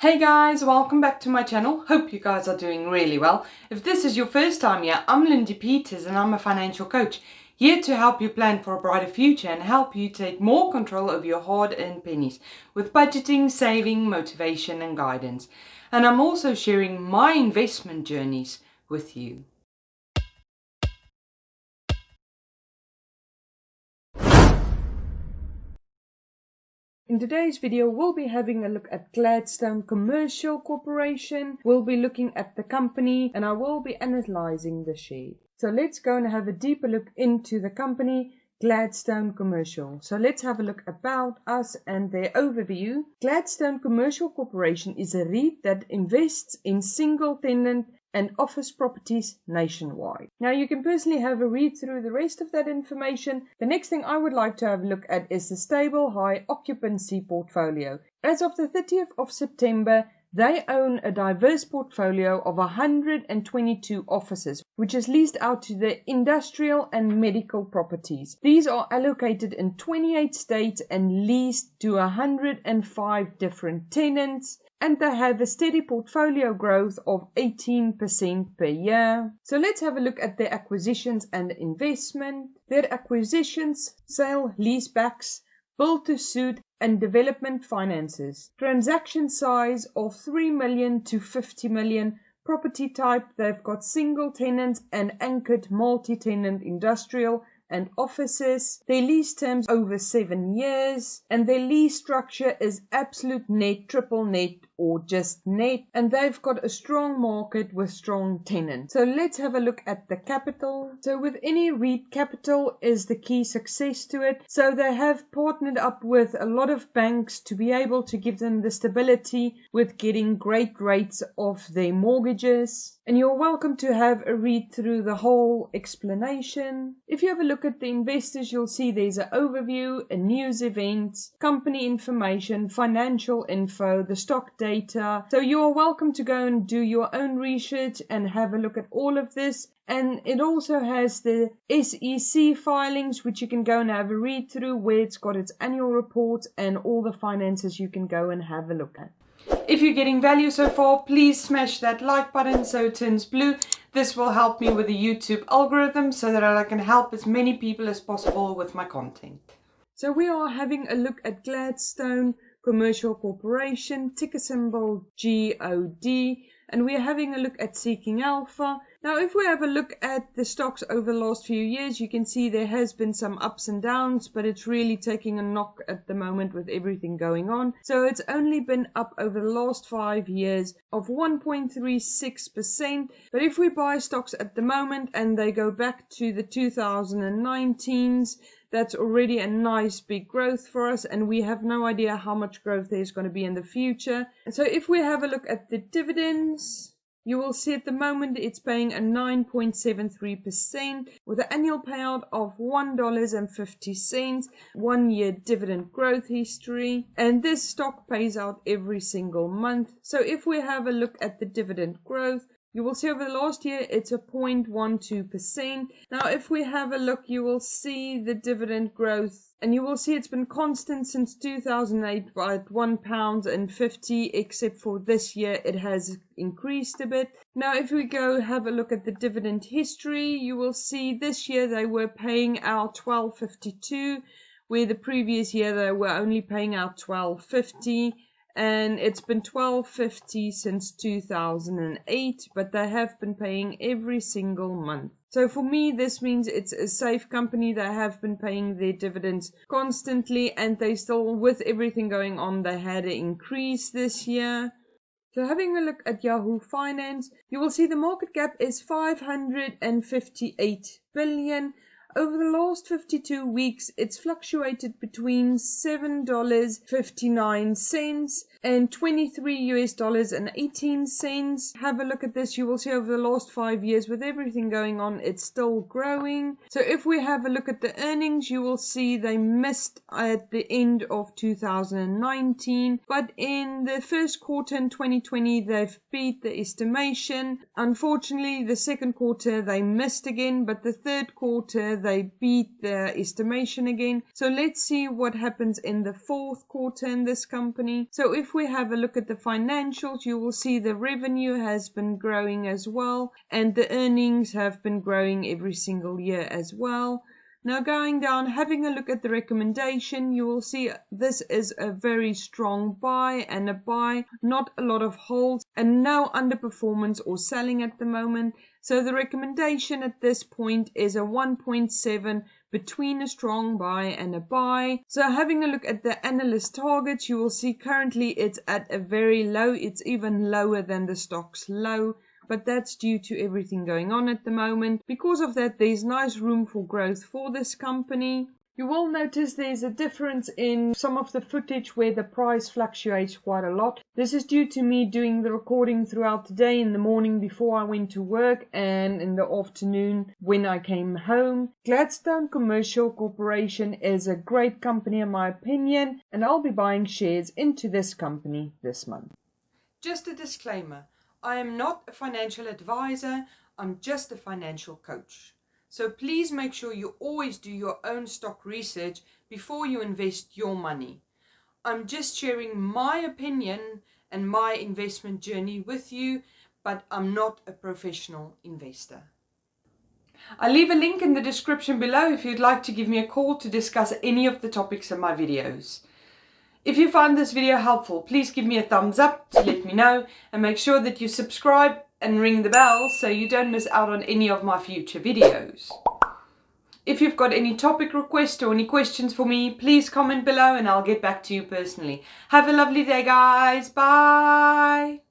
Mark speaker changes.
Speaker 1: Hey guys, welcome back to my channel. Hope you guys are doing really well. If this is your first time here, I'm Lindy Peters and I'm a financial coach, here to help you plan for a brighter future and help you take more control of your hard-earned pennies with budgeting, saving, motivation and guidance. And I'm also sharing my investment journeys with you. In today's video, we'll be having a look at Gladstone Commercial Corporation. We'll be looking at the company and I will be analyzing the share. So let's go and have a deeper look into the company, Gladstone Commercial. So let's have a look about us and their overview. Gladstone Commercial Corporation is a REIT that invests in single tenant and office properties nationwide. Now you can personally have a read through the rest of that information. The next thing I would like to have a look at is the stable high occupancy portfolio. As of the 30th of September, they own a diverse portfolio of 122 offices, which is leased out to the industrial and medical properties. These are allocated in 28 states and leased to 105 different tenants. And they have a steady portfolio growth of 18% per year. So let's have a look at their acquisitions and investment. Their acquisitions, sale, leasebacks, build to suit and development finances. Transaction size of 3 million to 50 million. Property type, they've got single tenant and anchored multi-tenant industrial and offices. Their lease terms over 7 years, and their lease structure is absolute net, triple net, or just net, and they've got a strong market with strong tenants. So let's have a look at the capital. So with any REIT, capital is the key success to it. So they have partnered up with a lot of banks to be able to give them the stability with getting great rates of their mortgages. And you're welcome to have a read through the whole explanation. If you have a look at the investors, you'll see there's an overview, a news event, company information, financial info, the stock data. So you're welcome to go and do your own research and have a look at all of this. And it also has the SEC filings, which you can go and have a read through, where it's got its annual reports and all the finances you can go and have a look at. If you're getting value so far, please smash that like button so it turns blue. This will help me with the YouTube algorithm so that I can help as many people as possible with my content. So we are having a look at Gladstone Commercial Corporation, ticker symbol GOD, and we're having a look at Seeking Alpha. Now if we have a look at the stocks over the last few years, you can see there has been some ups and downs, but it's really taking a knock at the moment with everything going on. So it's only been up over the last 5 years of 1.36%. But if we buy stocks at the moment and they go back to the 2019s, that's already a nice big growth for us, and we have no idea how much growth there's going to be in the future. So if we have a look at the dividends, you will see at the moment it's paying a 9.73% with an annual payout of $1.50, 1 year dividend growth history, and this stock pays out every single month. So if we have a look at the dividend growth, you will see over the last year it's a 0.12%. Now if we have a look, you will see the dividend growth, and you will see it's been constant since 2008 at £1.50, except for this year it has increased a bit. Now if we go have a look at the dividend history, you will see this year they were paying out $12.52, where the previous year they were only paying out $12.50. And it's been $12.50 since 2008, but they have been paying every single month. So for me, this means it's a safe company. They have been paying their dividends constantly, and they still, with everything going on, they had an increase this year. So having a look at Yahoo Finance, you will see the market cap is $558 billion. Over the last 52 weeks, it's fluctuated between $7.59 and $23.18. Have a look at this. You will see over the last 5 years, with everything going on, it's still growing. So if we have a look at the earnings, you will see they missed at the end of 2019. But in the first quarter in 2020, they've beat the estimation. Unfortunately, the second quarter, they missed again, but the third quarter, they beat their estimation again. So let's see what happens in the fourth quarter in this company. So if if we have a look at the financials, you will see the revenue has been growing as well, and the earnings have been growing every single year as well. Now going down, having a look at the recommendation, you will see this is a very strong buy and a buy, not a lot of holds and no underperformance or selling at the moment. So the recommendation at this point is a 1.7 between a strong buy and a buy. So having a look at the analyst targets, you will see currently it's at a very low, it's even lower than the stock's low. But that's due to everything going on at the moment. Because of that, there's nice room for growth for this company. You will notice there's a difference in some of the footage where the price fluctuates quite a lot. This is due to me doing the recording throughout the day, in the morning before I went to work and in the afternoon when I came home. Gladstone Commercial Corporation is a great company in my opinion, and I'll be buying shares into this company this month. Just a disclaimer. I am not a financial advisor, I'm just a financial coach. So please make sure you always do your own stock research before you invest your money. I'm just sharing my opinion and my investment journey with you, but I'm not a professional investor. I'll leave a link in the description below if you'd like to give me a call to discuss any of the topics in my videos. If you found this video helpful, please give me a thumbs up to let me know, and make sure that you subscribe and ring the bell so you don't miss out on any of my future videos. If you've got any topic requests or any questions for me, please comment below and I'll get back to you personally. Have a lovely day, guys. Bye.